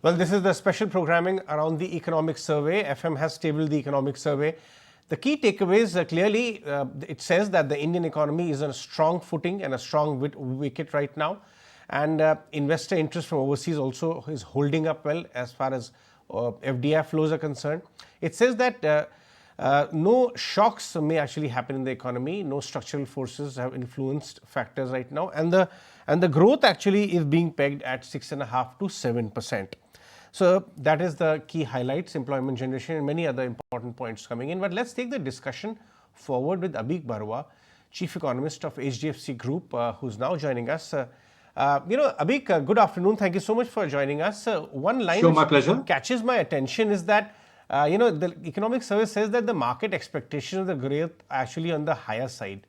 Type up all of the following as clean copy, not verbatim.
Well, this is the special programming around the economic survey. FM has tabled the economic survey. The key takeaways clearly it says that the Indian economy is on a strong footing and a strong wicket right now, and investor interest from overseas also is holding up well as far as FDI flows are concerned. It says that no shocks may actually happen in the economy. No structural forces have influenced factors right now, and the growth actually is being pegged at 6.5 to 7%. So that is the key highlights, employment generation, and many other important points coming in. But let's take the discussion forward with Abik Barua, Chief Economist of HDFC Group, who's now joining us. Abik, good afternoon. Thank you so much for joining us. One line Sure, which my pleasure. catches my attention is that the economic survey says that the market expectations of the growth are actually on the higher side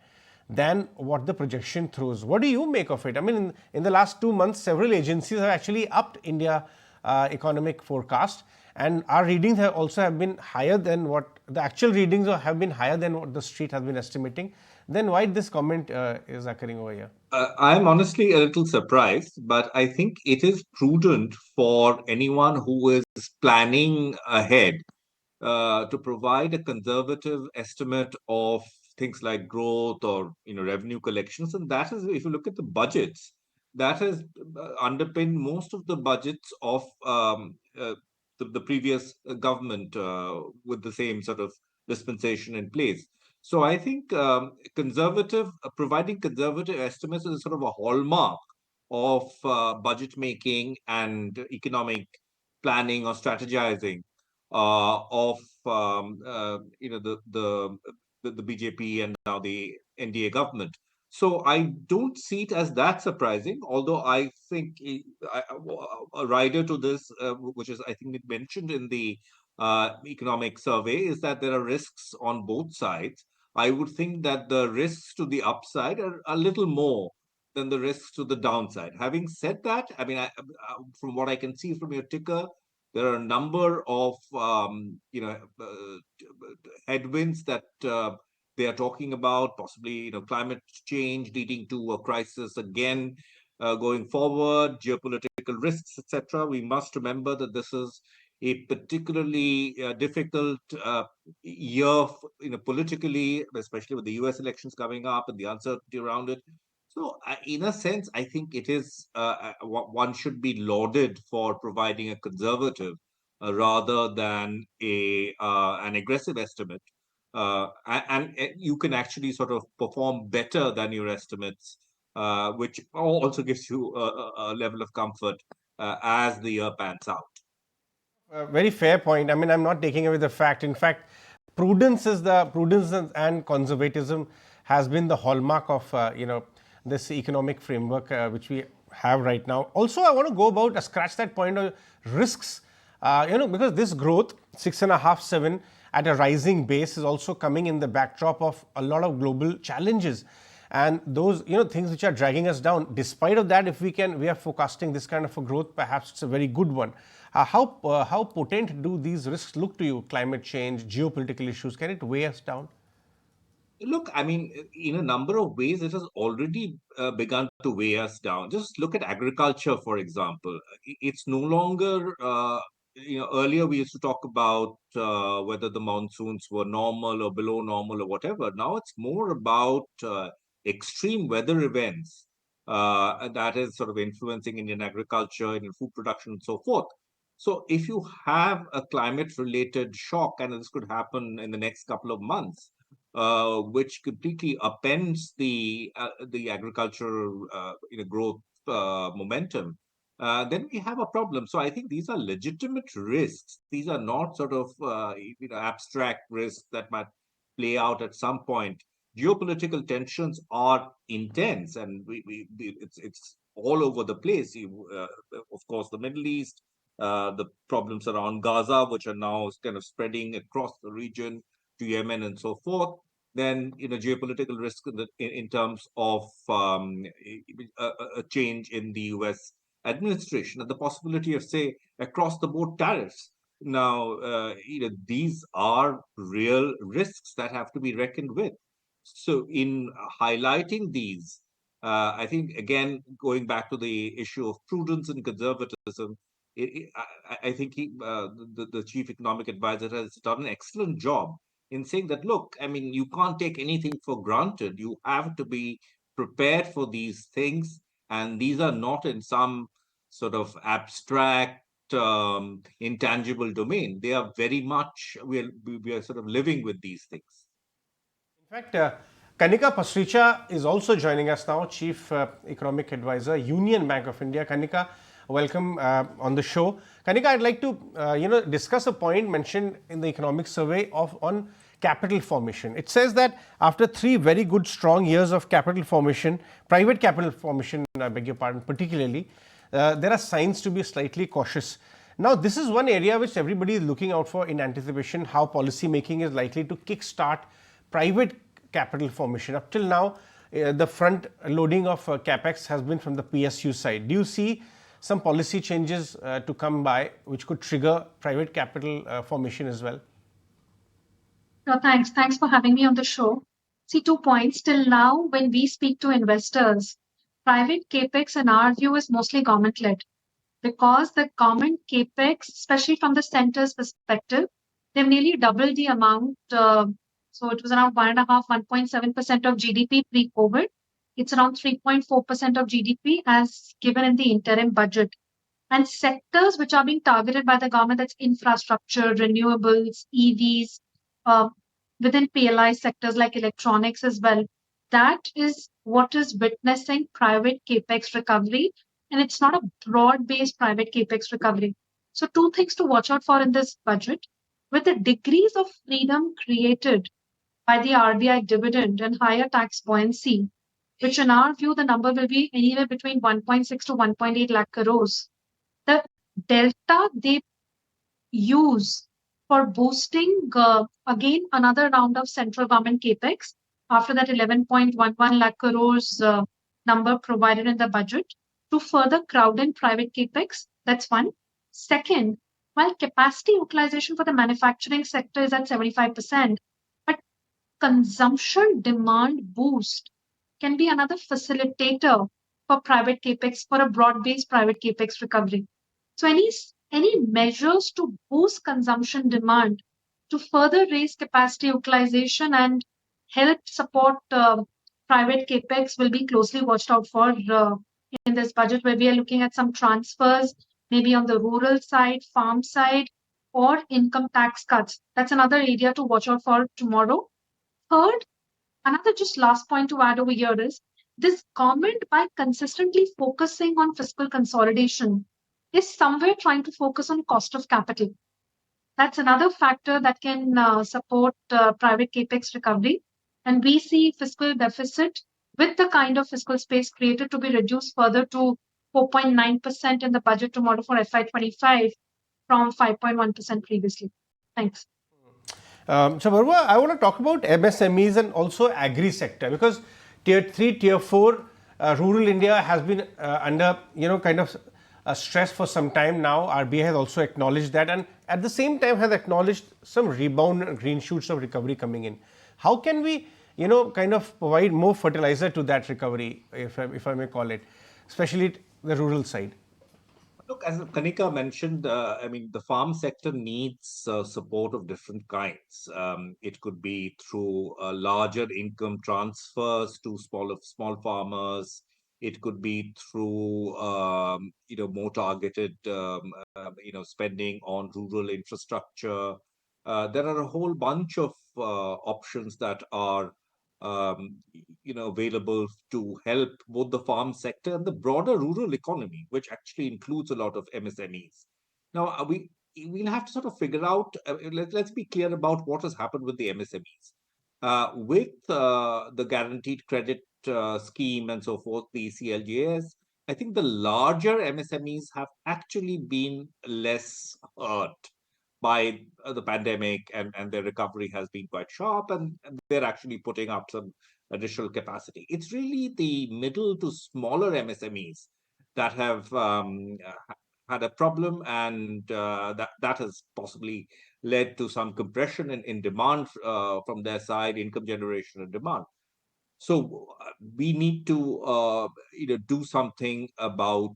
than what the projection throws. What do you make of it? I mean, in the last 2 months, several agencies have actually upped India economic forecast, and our readings have also been higher than what the actual readings have been higher than what the street has been estimating. Then why this comment is occurring over here? I'm honestly a little surprised, but I think it is prudent for anyone who is planning ahead to provide a conservative estimate of things like growth or revenue collections, and that is, if you look at the budgets, that has underpinned most of the budgets of the previous government with the same sort of dispensation in place. So I think providing conservative estimates is sort of a hallmark of budget making and economic planning or strategizing of the BJP and now the NDA government. So I don't see it as that surprising, although I think a rider to this, which is I think mentioned in the economic survey, is that there are risks on both sides. I would think that the risks to the upside are a little more than the risks to the downside. Having said that, I mean, from what I can see from your ticker, there are a number of headwinds that they are talking about, possibly climate change leading to a crisis again going forward, geopolitical risks, etc. We must remember that this is a particularly difficult year, politically, especially with the U.S. elections coming up and the uncertainty around it. So, in a sense, I think it is one should be lauded for providing a conservative rather than a an aggressive estimate, and you can actually sort of perform better than your estimates, which also gives you a level of comfort as the year pans out. Very fair point. I mean, I'm not taking away the fact. In fact, prudence and conservatism has been the hallmark of this economic framework which we have right now. Also, I want to go about scratch that point of risks. Because this growth 6.5, 7 at a rising base is also coming in the backdrop of a lot of global challenges, and those things which are dragging us down. Despite of that, if we are forecasting this kind of a growth, perhaps it's a very good one. How potent do these risks look to you? Climate change, geopolitical issues, can it weigh us down? Look, I mean, in a number of ways, it has already begun to weigh us down. Just look at agriculture, for example. It's no longer, earlier we used to talk about whether the monsoons were normal or below normal or whatever. Now it's more about extreme weather events and that is sort of influencing Indian agriculture, Indian food production, and so forth. So if you have a climate-related shock, and this could happen in the next couple of months, which completely upends the agricultural growth momentum, then we have a problem. So I think these are legitimate risks. These are not sort of abstract risks that might play out at some point. Geopolitical tensions are intense, and it's all over the place. Of course, the Middle East, the problems around Gaza, which are now kind of spreading across the region to Yemen and so forth. Then, geopolitical risk in terms of a change in the U.S. administration and the possibility of, say, across the board tariffs. Now, these are real risks that have to be reckoned with. So, in highlighting these, I think, again, going back to the issue of prudence and conservatism, I think the chief economic advisor has done an excellent job in saying that, look, I mean, you can't take anything for granted. You have to be prepared for these things. And these are not in some sort of abstract, intangible domain. They are very much, we are sort of living with these things. In fact, Kanika Pasricha is also joining us now, Chief Economic Advisor, Union Bank of India. Kanika, welcome on the show. Kanika, I'd like to discuss a point mentioned in the economic survey on capital formation. It says that after 3 very good strong years of capital formation, private capital formation, I beg your pardon, particularly, there are signs to be slightly cautious. Now, this is one area which everybody is looking out for in anticipation, how policy making is likely to kickstart private capital formation. Up till now, the front loading of capex has been from the PSU side. Do you see some policy changes to come by which could trigger private capital formation as well? No, thanks. Thanks for having me on the show. See, 2 points. Till now, when we speak to investors, private capex, in our view, is mostly government led because the government capex, especially from the center's perspective, they've nearly doubled the amount. So it was around 1.5, 1.7% of GDP pre-COVID. It's around 3.4% of GDP as given in the interim budget. And sectors which are being targeted by the government, that's infrastructure, renewables, EVs, uh, within PLI sectors like electronics as well. That is what is witnessing private capex recovery. And it's not a broad based private capex recovery. So, 2 things to watch out for in this budget. With the degrees of freedom created by the RBI dividend and higher tax buoyancy, which in our view, the number will be anywhere between 1.6 to 1.8 lakh crores. The delta they use for boosting again another round of central government capex after that 11.11 lakh crores number provided in the budget to further crowd in private capex. That's one. Second, while capacity utilization for the manufacturing sector is at 75%, but consumption demand boost can be another facilitator for private capex for a broad-based private capex recovery. So any measures to boost consumption demand to further raise capacity utilization and help support private capex will be closely watched out for in this budget, where we are looking at some transfers, maybe on the rural side, farm side, or income tax cuts. That's another area to watch out for tomorrow. Third, another just last point to add over here is this government, by consistently focusing on fiscal consolidation, is somewhere trying to focus on cost of capital. That's another factor that can support private capex recovery. And we see fiscal deficit with the kind of fiscal space created to be reduced further to 4.9% in the budget tomorrow for FY25 from 5.1% previously. Thanks. So, Barwa, I want to talk about MSMEs and also agri sector, because tier 3, tier 4, rural India has been under, kind of stress for some time now. RBI has also acknowledged that, and at the same time has acknowledged some rebound and green shoots of recovery coming in. How can we, kind of provide more fertilizer to that recovery, if I may call it, especially the rural side? Look, as Kanika mentioned, I mean, the farm sector needs support of different kinds. It could be through larger income transfers to small farmers. It could be through more targeted spending on rural infrastructure. There are a whole bunch of options that are available to help both the farm sector and the broader rural economy, which actually includes a lot of MSMEs. Now, we'll have to sort of figure out. Let's be clear about what has happened with the MSMEs. With the guaranteed credit scheme and so forth, the ECLGS, I think the larger MSMEs have actually been less hurt by the pandemic, and their recovery has been quite sharp, and they're actually putting up some additional capacity. It's really the middle to smaller MSMEs that have had a problem, and that has possibly led to some compression in demand from their side, income generation and demand. So we need to do something about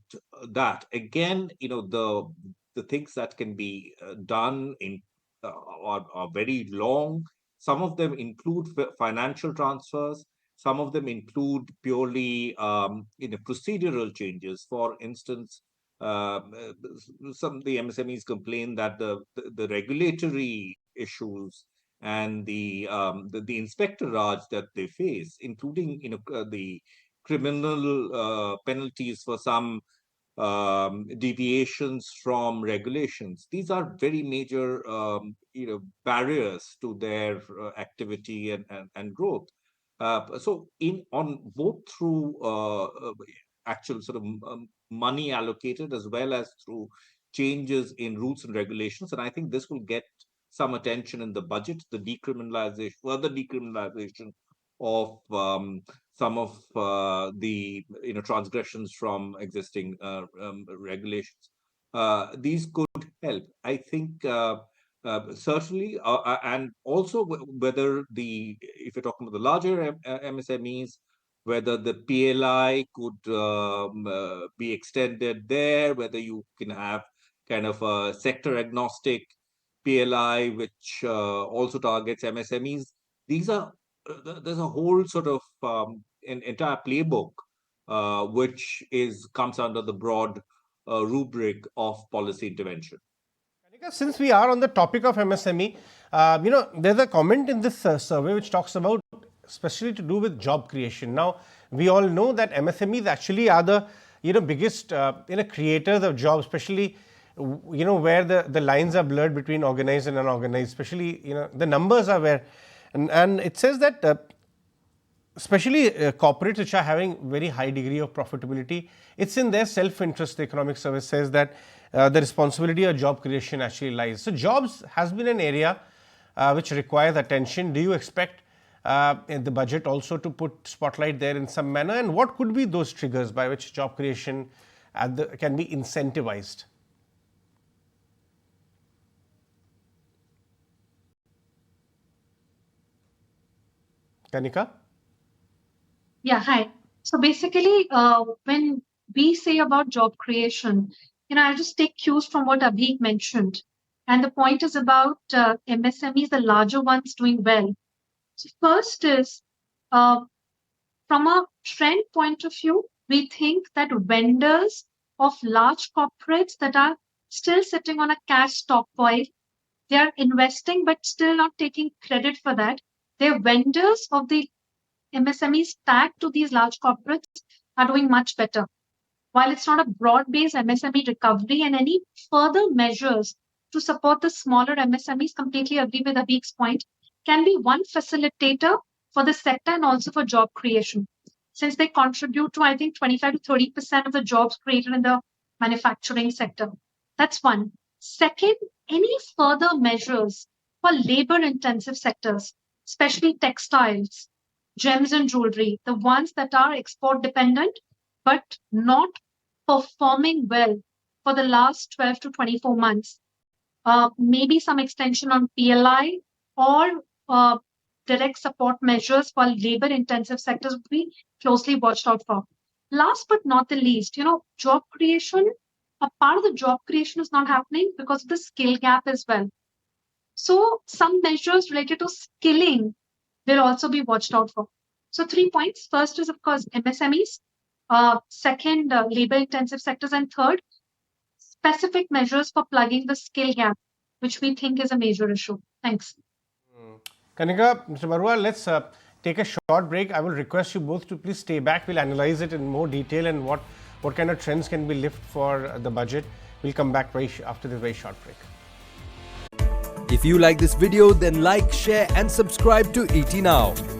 that. Again, the things that can be done in are very long. Some of them include financial transfers. Some of them include purely procedural changes. For instance, some of the MSMEs complain that the regulatory issues and the inspector raj that they face, including the criminal penalties for some deviations from regulations. These are very major barriers to their activity and growth. So in on both through actual sort of money allocated as well as through changes in rules and regulations, and I think this will get some attention in the budget, the further decriminalization of some of the transgressions from existing regulations. These could help, I think. Certainly, and also whether if you're talking about the larger MSMEs, whether the PLI could be extended there, whether you can have kind of a sector agnostic PLI, which also targets MSMEs. There's a whole sort of an entire playbook which comes under the broad rubric of policy intervention. Since we are on the topic of MSME, there's a comment in this survey which talks about especially to do with job creation. Now, we all know that MSMEs actually are the biggest creators of jobs, especially where the lines are blurred between organized and unorganized. Especially the numbers are where, and it says that especially corporates which are having very high degree of profitability, it's in their self-interest. The economic service says that the responsibility of job creation actually lies. So jobs has been an area which requires attention. Do you expect the budget also to put spotlight there in some manner, and what could be those triggers by which job creation can be incentivized? Kanika? Yeah, hi. So basically, when we say about job creation, I'll just take cues from what Abhi mentioned. And the point is about MSMEs, the larger ones doing well. So first is, from a trend point of view, we think that vendors of large corporates that are still sitting on a cash stockpile, they are investing but still not taking credit for that. They're vendors of the MSMEs tagged to these large corporates are doing much better. While it's not a broad-based MSME recovery, and any further measures to support the smaller MSMEs, completely agree with Abhi's point, can be one facilitator for the sector and also for job creation, since they contribute to, I think, 25 to 30% of the jobs created in the manufacturing sector. That's one. Second, any further measures for labor-intensive sectors, especially textiles, gems and jewelry, the ones that are export dependent, but not performing well for the last 12 to 24 months. Maybe some extension on PLI or direct support measures for labor intensive sectors would be closely watched out for. Last but not the least, job creation, a part of the job creation is not happening because of the skill gap as well. So some measures related to skilling will also be watched out for. So 3 points. First is, of course, MSMEs. Second, labor-intensive sectors. And third, specific measures for plugging the skill gap, which we think is a major issue. Thanks. Kanika, Mr. Barua, let's take a short break. I will request you both to please stay back. We'll analyze it in more detail and what kind of trends can be lifted for the budget. We'll come back after this very short break. If you like this video, then like, share and subscribe to ETNOW.